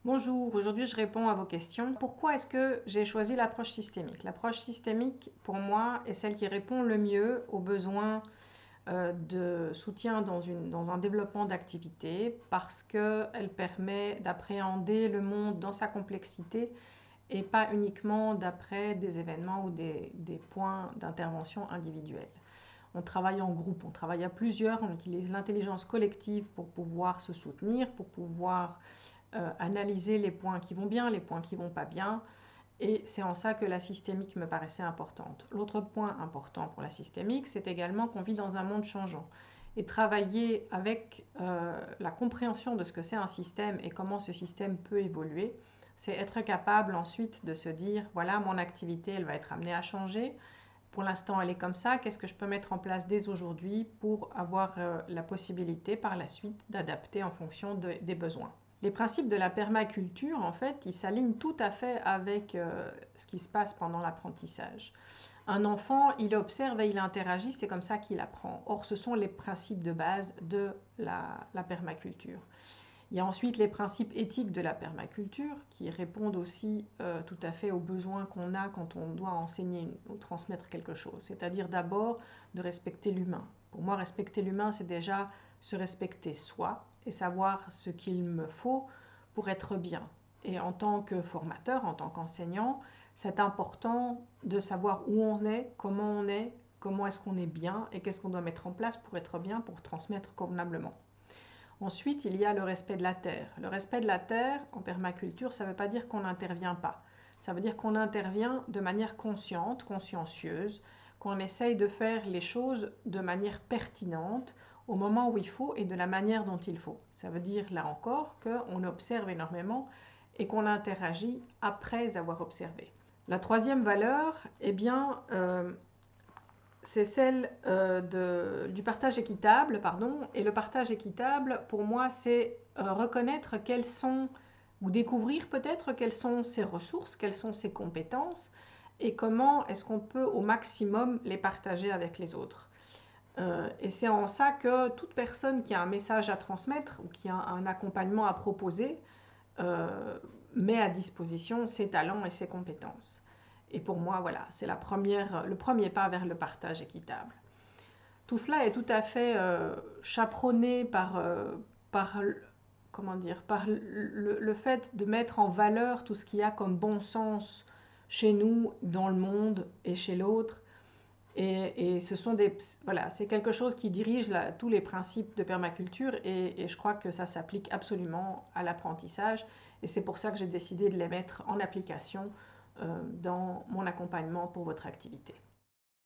Bonjour, aujourd'hui je réponds à vos questions. Pourquoi est-ce que j'ai choisi l'approche systémique? L'approche systémique, pour moi, est celle qui répond le mieux aux besoins de soutien dans un développement d'activité parce qu'elle permet d'appréhender le monde dans sa complexité et pas uniquement d'après des événements ou des points d'intervention individuels. On travaille en groupe, on travaille à plusieurs, on utilise l'intelligence collective pour pouvoir se soutenir, pour pouvoir analyser les points qui vont bien, les points qui vont pas bien. Et c'est en ça que la systémique me paraissait importante. L'autre point important pour la systémique, c'est également qu'on vit dans un monde changeant. Et travailler avec la compréhension de ce que c'est un système et comment ce système peut évoluer, c'est être capable ensuite de se dire, voilà, mon activité, elle va être amenée à changer. Pour l'instant, elle est comme ça. Qu'est-ce que je peux mettre en place dès aujourd'hui pour avoir la possibilité par la suite d'adapter en fonction des besoins? Les principes de la permaculture, en fait, ils s'alignent tout à fait avec ce qui se passe pendant l'apprentissage. Un enfant, il observe et il interagit, c'est comme ça qu'il apprend. Or, ce sont les principes de base de la permaculture. Il y a ensuite les principes éthiques de la permaculture qui répondent aussi tout à fait aux besoins qu'on a quand on doit enseigner ou transmettre quelque chose. C'est-à-dire d'abord de respecter l'humain. Pour moi, respecter l'humain, c'est déjà se respecter soi et savoir ce qu'il me faut pour être bien. Et en tant que formateur, en tant qu'enseignant, c'est important de savoir où on est, comment est-ce qu'on est bien et qu'est-ce qu'on doit mettre en place pour être bien, pour transmettre convenablement. Ensuite, il y a le respect de la terre. Le respect de la terre, en permaculture, ça ne veut pas dire qu'on n'intervient pas. Ça veut dire qu'on intervient de manière consciente, consciencieuse, qu'on essaye de faire les choses de manière pertinente, au moment où il faut et de la manière dont il faut. Ça veut dire, là encore, qu'on observe énormément et qu'on interagit après avoir observé. La troisième valeur, eh bien, c'est celle du partage équitable, pardon. Et le partage équitable, pour moi, c'est reconnaître quelles sont, ou découvrir peut-être quelles sont ses ressources, quelles sont ses compétences, et comment est-ce qu'on peut au maximum les partager avec les autres. Et c'est en ça que toute personne qui a un message à transmettre ou qui a un accompagnement à proposer met à disposition ses talents et ses compétences. Et pour moi, voilà, c'est le premier pas vers le partage équitable. Tout cela est tout à fait chaperonné par le fait de mettre en valeur tout ce qu'il y a comme bon sens chez nous, dans le monde et chez l'autre. Et c'est quelque chose qui dirige tous les principes de permaculture et je crois que ça s'applique absolument à l'apprentissage. Et c'est pour ça que j'ai décidé de les mettre en application dans mon accompagnement pour votre activité.